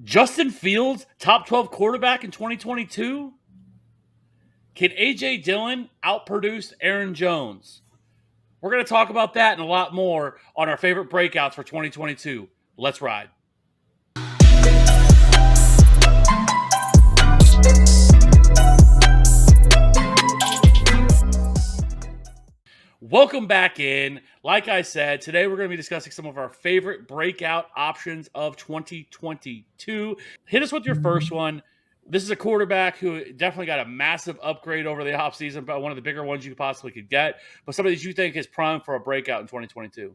Justin Fields, top 12 quarterback in 2022? Can A.J. Dillon outproduce Aaron Jones? We're going to talk about that and a lot more on our favorite breakouts for 2022. Let's ride. Welcome back in. Like I said, today we're going to be discussing some of our favorite breakout options of 2022. Hit us with your first one. This is a quarterback who definitely got a massive upgrade over the offseason, but one of the bigger ones you possibly could get. But somebody that you think is primed for a breakout in 2022.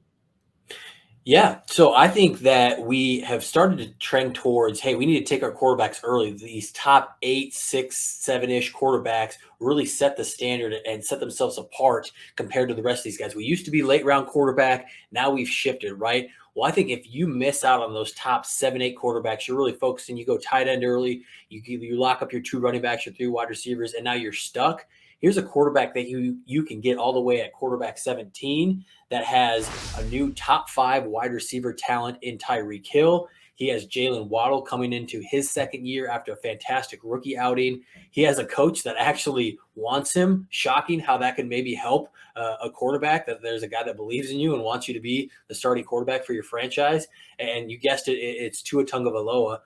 Yeah, so I think that we have started to trend towards, hey, we need to take our quarterbacks early. These top 8, 6, 7-ish quarterbacks really set the standard and set themselves apart compared to the rest of these guys. We used to be late round quarterback. Now we've shifted, right? Well, I think if you miss out on those top 7, 8 quarterbacks, you're really focusing. You go tight end early, you lock up your 2 running backs, your 3 wide receivers, and now you're stuck. Here's a quarterback that you can get all the way at quarterback 17 that has a new top 5 wide receiver talent in Tyreek Hill. He has Jalen Waddle coming into his second year after a fantastic rookie outing. He has a coach that actually wants him. Shocking how that can maybe help a quarterback, that there's a guy that believes in you and wants you to be the starting quarterback for your franchise. And you guessed it, it's Tua Tagovailoa.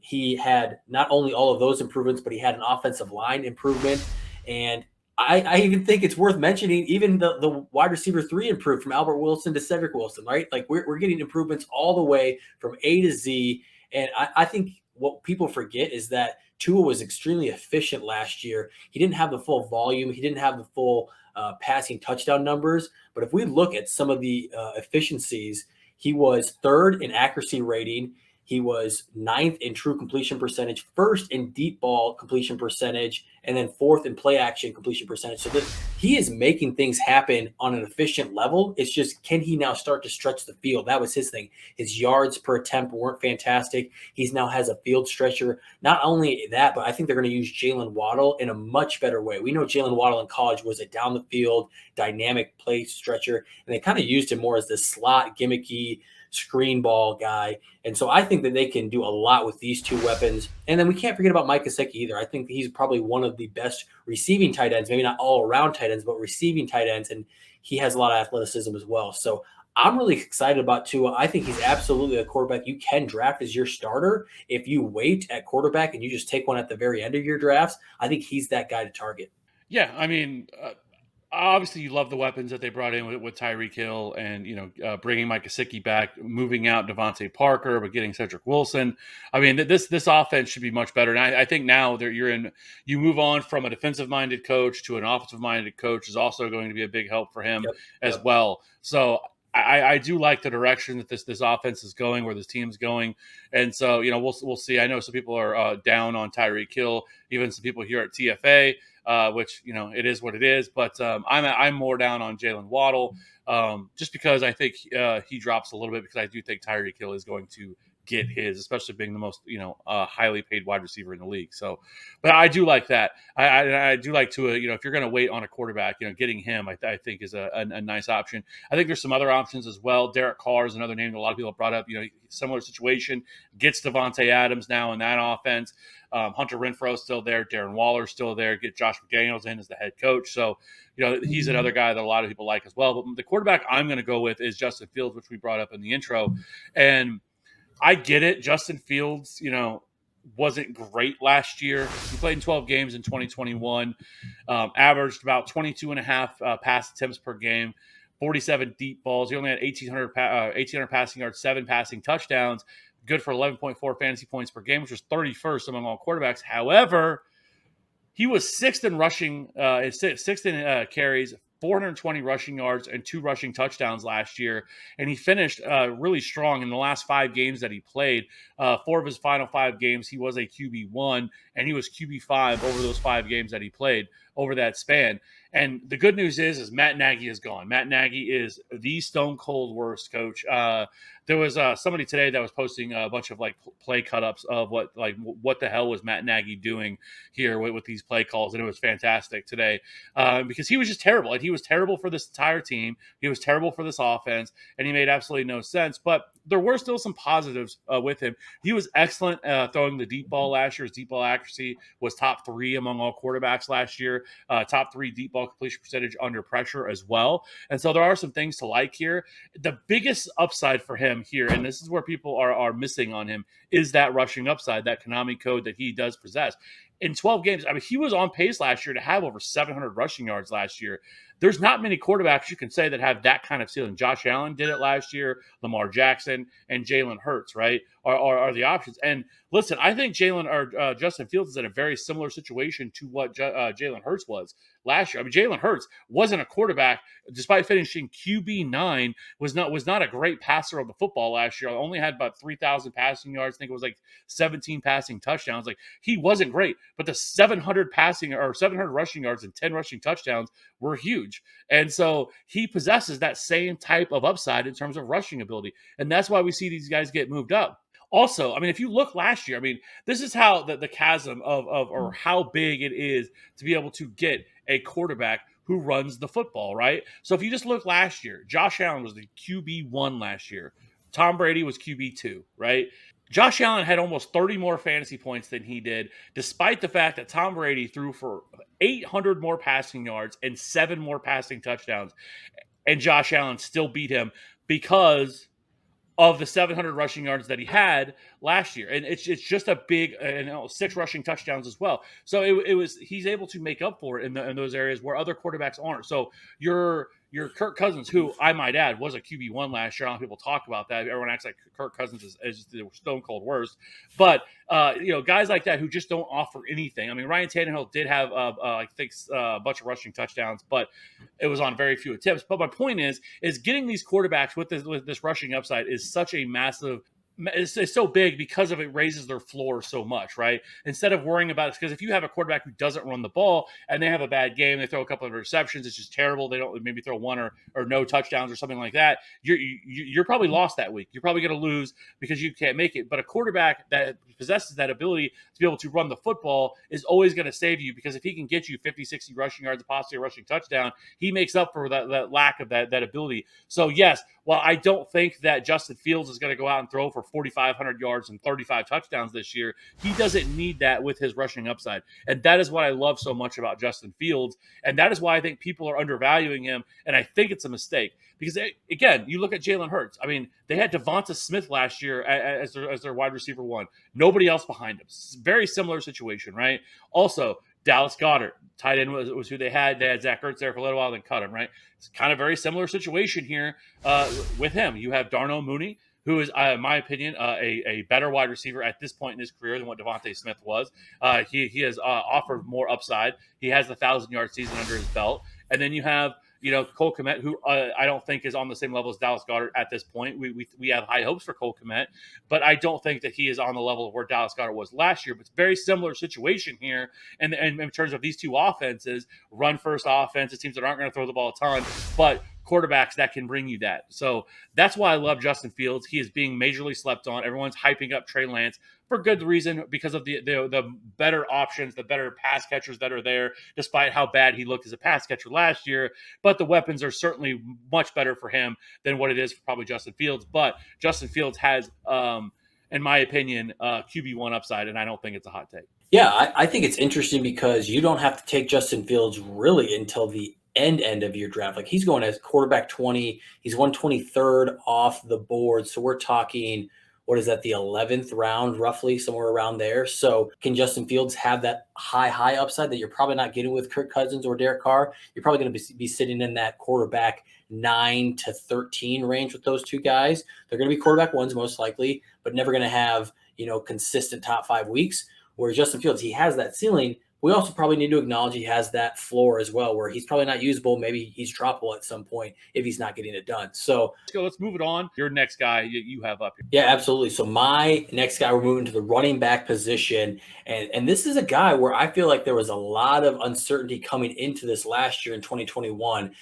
He had not only all of those improvements, but he had an offensive line improvement. And I even think it's worth mentioning even the wide receiver 3 improved from Albert Wilson to Cedric Wilson, right? Like we're getting improvements all the way from A to Z. And I think what people forget is that Tua was extremely efficient last year. He didn't have the full volume. He didn't have the full passing touchdown numbers. But if we look at some of the efficiencies, he was 3rd in accuracy rating. He was 9th in true completion percentage, 1st in deep ball completion percentage, and then 4th in play action completion percentage. So he is making things happen on an efficient level. It's just, can he now start to stretch the field? That was his thing. His yards per attempt weren't fantastic. He's now has a field stretcher. Not only that, but I think they're going to use Jalen Waddle in a much better way. We know Jalen Waddle in college was a down the field, dynamic play stretcher, and they kind of used him more as this slot, gimmicky, screen ball guy. And so I think that they can do a lot with these 2 weapons. And then we can't forget about Mike Gesicki either. I think he's probably one of the best receiving tight ends, maybe not all around tight ends, but receiving tight ends. And he has a lot of athleticism as well. So I'm really excited about Tua. I think he's absolutely a quarterback you can draft as your starter. If you wait at quarterback and you just take one at the very end of your drafts, I think he's that guy to target. Yeah, I mean, obviously, you love the weapons that they brought in with Tyreek Hill and, bringing Mike Gesicki back, moving out Devontae Parker, but getting Cedric Wilson. I mean, this offense should be much better. And I think now that you move on from a defensive-minded coach to an offensive-minded coach is also going to be a big help for him as well. So I do like the direction that this offense is going, where this team's going. And so, we'll see. I know some people are down on Tyreek Hill, even some people here at TFA. Which, it is what it is. But I'm more down on Jalen Waddle just because I think he drops a little bit, because I do think Tyreek Hill is going to get his, especially being the most, highly paid wide receiver in the league. So, but I do like that. I do like to, if you're going to wait on a quarterback, getting him, I think is a nice option. I think there's some other options as well. Derek Carr is another name that a lot of people have brought up, similar situation, gets Devontae Adams now in that offense. Hunter Renfro's still there. Darren Waller's still there. Get Josh McDaniels in as the head coach. So, he's another guy that a lot of people like as well. But the quarterback I'm going to go with is Justin Fields, which we brought up in the intro. And I get it. Justin Fields, wasn't great last year. He played in 12 games in 2021, averaged about 22 and a half pass attempts per game, 47 deep balls. He only had 1,800 passing yards, 7 passing touchdowns, good for 11.4 fantasy points per game, which was 31st among all quarterbacks. However, he was 6th in rushing, 6th in carries, 420 rushing yards, and 2 rushing touchdowns last year. And he finished really strong in the last 5 games that he played. 4 of his final 5 games, he was a QB1, and he was QB5 over those 5 games that he played. over that span. And the good news is Matt Nagy is gone. Matt Nagy is the stone cold worst coach. There was somebody today that was posting a bunch of like play cut ups of what the hell was Matt Nagy doing here with these play calls, and it was fantastic today because he was just terrible. Like, he was terrible for this entire team. He was terrible for this offense, and he made absolutely no sense. But there were still some positives with him. He was excellent throwing the deep ball last year. His deep ball accuracy was top 3 among all quarterbacks last year. Top 3 deep ball completion percentage under pressure as well. And so there are some things to like here. The biggest upside for him here, and this is where people are missing on him, is that rushing upside, that Konami code that he does possess. In 12 games, I mean, he was on pace last year to have over 700 rushing yards last year. There's not many quarterbacks you can say that have that kind of ceiling. Josh Allen did it last year. Lamar Jackson and Jalen Hurts, right, are the options. And listen, I think Justin Fields is in a very similar situation to what Jalen Hurts was last year. I mean, Jalen Hurts wasn't a quarterback, despite finishing QB9, was not a great passer of the football last year. Only had about 3,000 passing yards. I think it was like 17 passing touchdowns. Like, he wasn't great, but the 700 rushing yards and 10 rushing touchdowns were huge. And so he possesses that same type of upside in terms of rushing ability. And that's why we see these guys get moved up. Also, I mean, if you look last year, I mean, this is how the chasm of or how big it is to be able to get a quarterback who runs the football, right? So if you just look last year, Josh Allen was the QB1 last year. Tom Brady was QB2, right? Josh Allen had almost 30 more fantasy points than he did, despite the fact that Tom Brady threw for 800 more passing yards and 7 more passing touchdowns. And Josh Allen still beat him because of the 700 rushing yards that he had last year. And it's just a big, 6 rushing touchdowns as well. So he's able to make up for it in those areas where other quarterbacks aren't. So your Kirk Cousins, who I might add was a QB1 last year. A lot of people talk about that. Everyone acts like Kirk Cousins is the stone cold worst. But guys like that who just don't offer anything. I mean, Ryan Tannehill did have I think a bunch of rushing touchdowns, but it was on very few attempts. But my point is getting these quarterbacks with this rushing upside is such a massive. It's so big because of it raises their floor so much, right? Instead of worrying about it, because if you have a quarterback who doesn't run the ball and they have a bad game, they throw a couple of interceptions, it's just terrible. They don't maybe throw 1 or no touchdowns or something like that. You're probably lost that week. You're probably going to lose because you can't make it. But a quarterback that possesses that ability to be able to run the football is always going to save you, because if he can get you 50, 60 rushing yards, possibly a rushing touchdown, he makes up for that lack of that ability. So yes, while I don't think that Justin Fields is going to go out and throw for 4,500 yards and 35 touchdowns this year, he doesn't need that with his rushing upside. And that is what I love so much about Justin Fields. And that is why I think people are undervaluing him. And I think it's a mistake because, again, you look at Jalen Hurts. I mean, they had Devonta Smith last year as their wide receiver 1. Nobody else behind him. Very similar situation, right? Also, Dallas Goedert, tight end, was who they had. They had Zach Ertz there for a little while, then cut him, right? It's kind of very similar situation here with him. You have Darnell Mooney, who is, in my opinion, a better wide receiver at this point in his career than what Devonta Smith was. He has offered more upside. He has the 1,000-yard season under his belt. And then you have Cole Kmet, who I don't think is on the same level as Dallas Goedert at this point. We have high hopes for Cole Kmet, but I don't think that he is on the level of where Dallas Goedert was last year. But it's a very similar situation here. And in terms of these two offenses, run-first offenses, teams that aren't going to throw the ball a ton, but quarterbacks that can bring you that. So that's why I love Justin Fields. He is being majorly slept on. Everyone's hyping up Trey Lance for good reason, because of the better options, the better pass catchers that are there, despite how bad he looked as a pass catcher last year. But the weapons are certainly much better for him than what it is for probably Justin Fields. But Justin Fields has, in my opinion, QB1 upside, and I don't think it's a hot take. Yeah, I think it's interesting because you don't have to take Justin Fields really until the end of your draft. Like, he's going as quarterback 20. He's 123rd off the board. So we're talking, what is that, the 11th round, roughly, somewhere around there. So can Justin Fields have that high upside that you're probably not getting with Kirk Cousins or Derek Carr? You're probably going to be sitting in that quarterback 9 to 13 range with those two guys. They're going to be quarterback 1s most likely, but never going to have, consistent top 5 weeks. Whereas Justin Fields, he has that ceiling, we also probably need to acknowledge he has that floor as well, where he's probably not usable. Maybe he's droppable at some point if he's not getting it done. So Let's go. Let's move it on. Your next guy you have up here. yeah, absolutely. So my next guy, we're moving to the running back position, and this is a guy where I feel like there was a lot of uncertainty coming into this last year in 2021.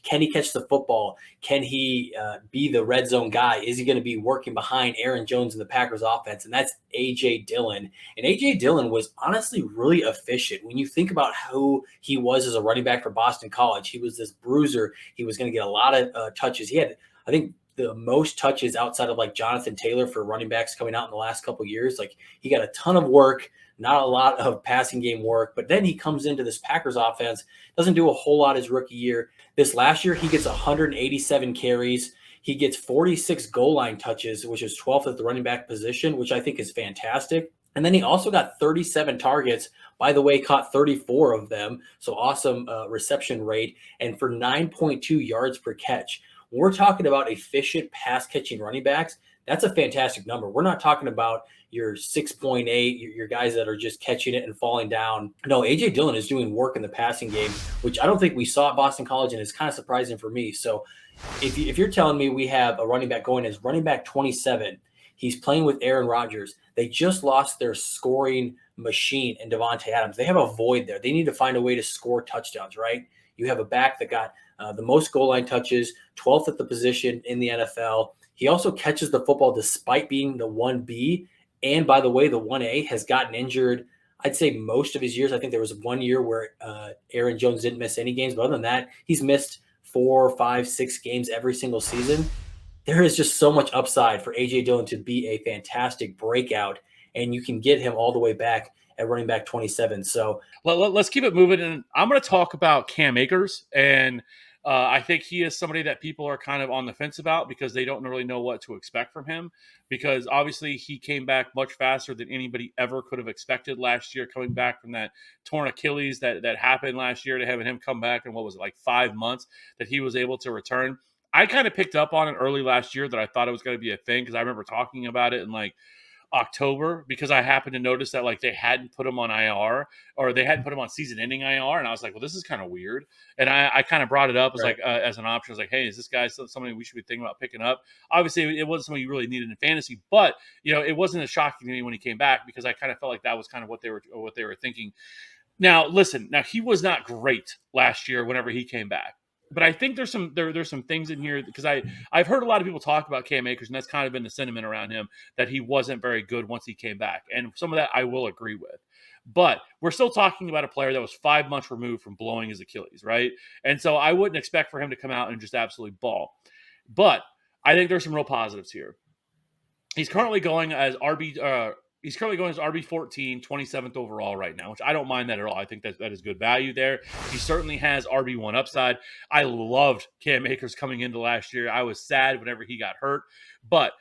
Can he catch the football? Can he be the red zone guy? Is he going to be working behind Aaron Jones in the Packers offense? And that's AJ Dillon. And AJ Dillon was honestly really efficient. When you think about who he was as a running back for Boston College, he was this bruiser. He was going to get a lot of touches. He had, I think, the most touches outside of like Jonathan Taylor for running backs coming out in the last couple of years. Like he got a ton of work, not a lot of passing game work, but then he comes into this Packers offense, doesn't do a whole lot his rookie year. This last year, he gets 187 carries. He gets 46 goal line touches, which is 12th at the running back position, which I think is fantastic. And then he also got 37 targets. By the way, caught 34 of them. So awesome reception rate. And for 9.2 yards per catch. When we're talking about efficient pass catching running backs, that's a fantastic number. We're not talking about your 6.8, your guys that are just catching it and falling down. No, AJ Dillon is doing work in the passing game, which I don't think we saw at Boston College, and it's kind of surprising for me. So if you're telling me we have a running back going as running back 27, he's playing with Aaron Rodgers. They just lost their scoring machine in Devontae Adams. They have a void there. They need to find a way to score touchdowns, right? You have a back that got the most goal line touches, 12th at the position in the NFL. He also catches the football despite being the 1B. And by the way, the 1A has gotten injured, I'd say most of his years. I think there was 1 year where Aaron Jones didn't miss any games. But other than that, he's missed 4, 5, 6 games every single season. There is just so much upside for AJ Dillon to be a fantastic breakout, and you can get him all the way back at running back 27. So let's keep it moving. And I'm going to talk about Cam Akers. And I think he is somebody that people are kind of on the fence about because they don't really know what to expect from him. Because obviously he came back much faster than anybody ever could have expected last year, coming back from that torn Achilles that happened last year, to having him come back in, what was it, like 5 months that he was able to return. I kind of picked up on it early last year that I thought it was going to be a thing because I remember talking about it in like October, because I happened to notice that like they hadn't put him on IR, or they hadn't put him on season-ending IR, and I was like, well, this is kind of weird. And I kind of brought it up as right. as an option. I was like, hey, is this guy somebody we should be thinking about picking up? Obviously, it wasn't something you really needed in fantasy, but it wasn't as shocking to me when he came back because I kind of felt like that was kind of what they were thinking. Now, listen, he was not great last year whenever he came back. But I think there's some things in here because I've heard a lot of people talk about Cam Akers, and that's kind of been the sentiment around him, that he wasn't very good once he came back. And some of that I will agree with. But we're still talking about a player that was 5 months removed from blowing his Achilles, right? And so I wouldn't expect for him to come out and just absolutely ball. But I think there's some real positives here. He's currently going as RB14, 27th overall right now, which I don't mind that at all. I think that is good value there. He certainly has RB1 upside. I loved Cam Akers coming into last year. I was sad whenever he got hurt, but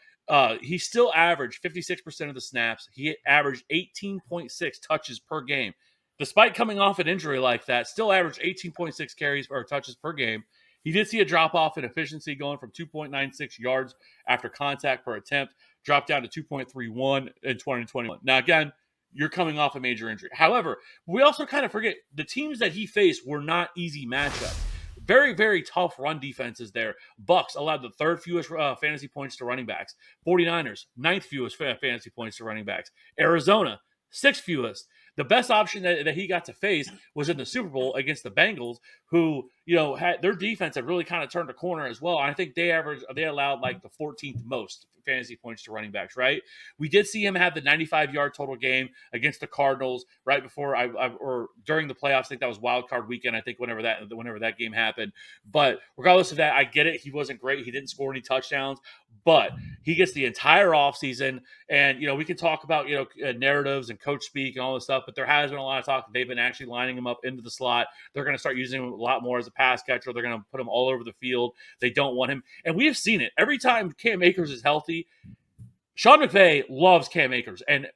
he still averaged 56% of the snaps. He averaged 18.6 touches per game. Despite coming off an injury like that, still averaged 18.6 carries or touches per game. He did see a drop-off in efficiency, going from 2.96 yards after contact per attempt, dropped down to 2.31 in 2021. Now, again, you're coming off a major injury. However, we also kind of forget the teams that he faced were not easy matchups. Very, very tough run defenses there. Bucks allowed the third fewest fantasy points to running backs. 49ers, ninth fewest fantasy points to running backs. Arizona, sixth fewest. The best option that he got to face was in the Super Bowl against the Bengals, who had their defense had really kind of turned a corner as well. And I think they allowed like the 14th most fantasy points to running backs. Right? We did see him have the 95-yard total game against the Cardinals right before or during the playoffs. I think that was wild card weekend. I think whenever that game happened. But regardless of that, I get it. He wasn't great. He didn't score any touchdowns, but he gets the entire offseason. And we can talk about narratives and coach speak and all this stuff, but there has been a lot of talk that they've been actually lining him up into the slot. They're going to start using him a lot more as a pass catcher. They're going to put him all over the field. They don't want him, and we have seen it every time Cam Akers is healthy. Sean McVay loves Cam Akers, and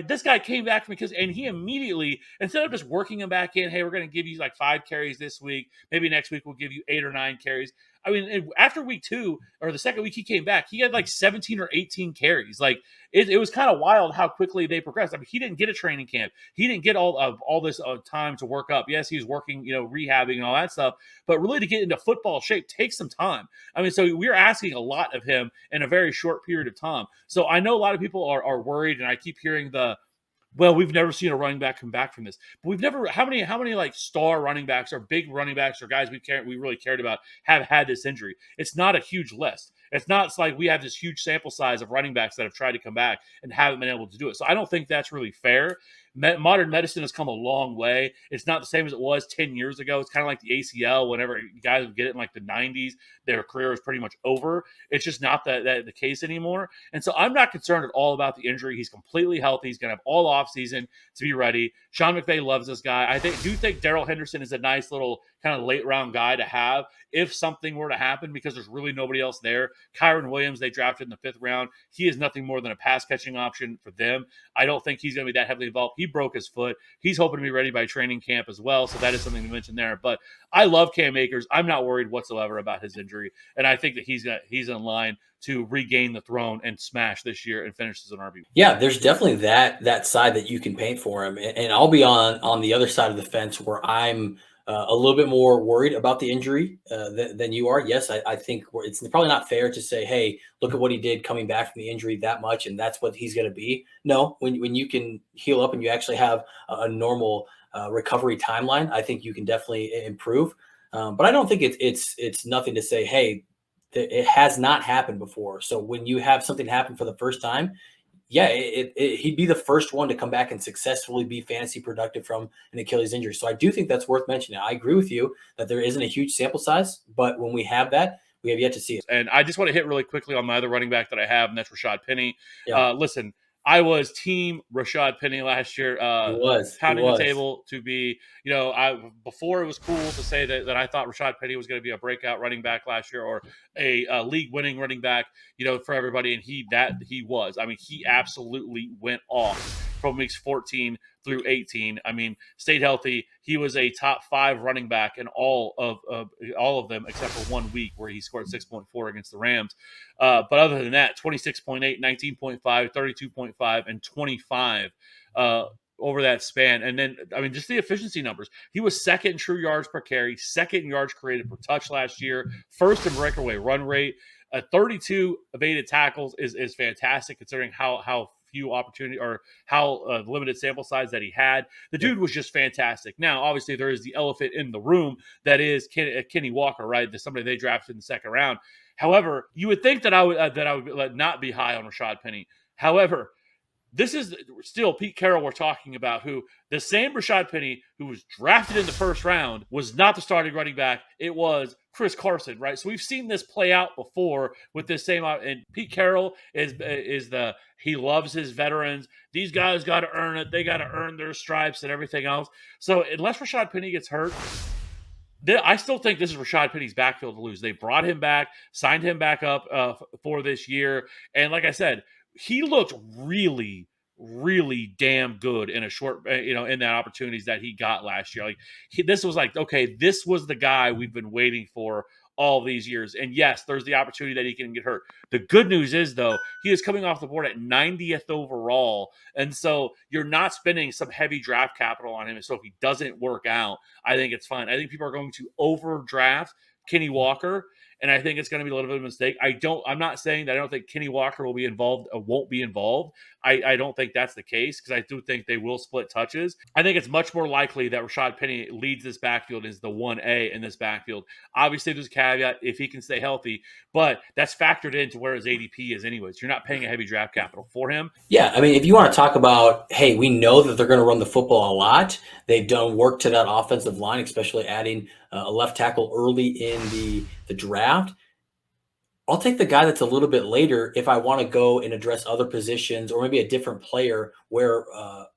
this guy came back and he immediately, instead of just working him back in, hey, we're going to give you like 5 carries this week, maybe next week we'll give you 8 or 9 carries. I mean, after week 2 or the second week he came back, he had like 17 or 18 carries. Like it was kind of wild how quickly they progressed. I mean, he didn't get a training camp. He didn't get all this time to work up. Yes, he was working, rehabbing and all that stuff, but really to get into football shape takes some time. I mean, so we're asking a lot of him in a very short period of time. So I know a lot of people are worried, and I keep hearing well, we've never seen a running back come back from this. But we've never how many like star running backs or big running backs or guys we really cared about have had this injury. It's not a huge list. It's like we have this huge sample size of running backs that have tried to come back and haven't been able to do it. So I don't think that's really fair. Modern medicine has come a long way. It's not the same as it was 10 years ago. It's kind of like the ACL. Whenever guys would get it in like the 90s, their career is pretty much over. It's just not the case anymore. And so I'm not concerned at all about the injury. He's completely healthy. He's going to have all offseason to be ready. Sean McVay loves this guy. I do think Darrell Henderson is a nice little kind of late round guy to have if something were to happen, because there's really nobody else there. Kyron Williams, they drafted in the 5th round. He is nothing more than a pass catching option for them. I don't think he's going to be that heavily involved. He broke his foot. He's hoping to be ready by training camp as well. So that is something to mention there. But I love Cam Akers. I'm not worried whatsoever about his injury. And I think that he's in line to regain the throne and smash this year and finish as an RB. Yeah, there's definitely that side that you can paint for him, and I'll be on the other side of the fence where I'm a little bit more worried about the injury than you are. Yes, I think it's probably not fair to say, hey, look at what he did coming back from the injury that much, and that's what he's going to be. No, when you can heal up and you actually have a normal recovery timeline, I think you can definitely improve. But I don't think it's nothing to say, hey, it has not happened before. So when you have something happen for the first time, yeah, he'd be the first one to come back and successfully be fantasy productive from an Achilles injury. So I do think that's worth mentioning. I agree with you that there isn't a huge sample size, but when we have that, we have yet to see it. And I just want to hit really quickly on my other running back that I have, and that's Rashaad Penny. Yeah. Listen, I was team Rashaad Penny last year, pounding the table to be, before it was cool to say that I thought Rashaad Penny was going to be a breakout running back last year or a league winning running back, for everybody. And he was. I mean, he absolutely went off from weeks 14 through 18. I mean, stayed healthy. He was a top 5 running back in all of them except for 1 week where he scored 6.4 against the Rams. But other than that, 26.8, 19.5, 32.5, and 25 over that span. And then, I mean, just the efficiency numbers. He was second in true yards per carry, second in yards created per touch last year, first in breakaway run rate. 32 evaded tackles is fantastic considering how few opportunity or how limited sample size that he had. The dude was just fantastic. Now, obviously, there is the elephant in the room that is Kenny Walker, right? That's somebody they drafted in the 2nd round. However, you would think that I would not be high on Rashaad Penny. However, this is still Pete Carroll we're talking about, who the same Rashaad Penny who was drafted in the 1st round was not the starting running back. It was Chris Carson, right? So we've seen this play out before with this same, and Pete Carroll he loves his veterans. These guys got to earn it. They got to earn their stripes and everything else. So unless Rashaad Penny gets hurt, I still think this is Rashaad Penny's backfield to lose. They brought him back, signed him back up for this year. And like I said, he looked really, really damn good in a short, in that opportunities that he got last year. Like this was like, okay, this was the guy we've been waiting for all these years. And yes, there's the opportunity that he can get hurt. The good news is, though, he is coming off the board at 90th overall. And so you're not spending some heavy draft capital on him. And so if he doesn't work out, I think it's fine. I think people are going to overdraft Kenny Walker. And I think it's going to be a little bit of a mistake. I'm not saying that I don't think Kenny Walker will be involved or won't be involved. I don't think that's the case because I do think they will split touches. I think it's much more likely that Rashaad Penny leads this backfield as the 1A in this backfield. Obviously, there's a caveat if he can stay healthy, but that's factored into where his ADP is anyways. You're not paying a heavy draft capital for him. Yeah, I mean, if you want to talk about, hey, we know that they're going to run the football a lot. They've done work to that offensive line, especially adding a left tackle early in the draft. I'll take the guy that's a little bit later if I want to go and address other positions or maybe a different player where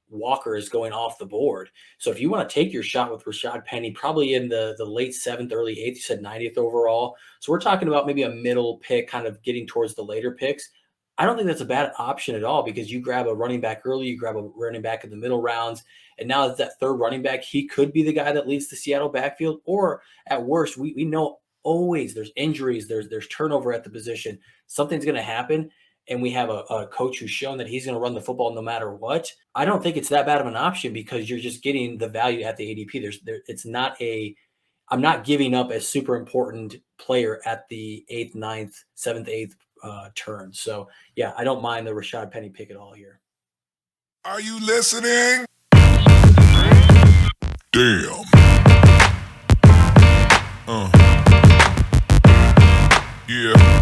Walker is going off the board. So if you want to take your shot with Rashaad Penny, probably in the late 7th, early 8th, you said 90th overall. So we're talking about maybe a middle pick, kind of getting towards the later picks. I don't think that's a bad option at all because you grab a running back early, you grab a running back in the middle rounds, and now it's that 3rd running back. He could be the guy that leads the Seattle backfield, or at worst, we know always there's injuries, there's turnover at the position. Something's going to happen, and we have a coach who's shown that he's going to run the football no matter what. I don't think it's that bad of an option because you're just getting the value at the ADP. It's not a I'm not giving up a super important player at the 8th, 9th, 7th, 8th turn. So, yeah, I don't mind the Rashaad Penny pick at all here. Are you listening? Damn. Yeah.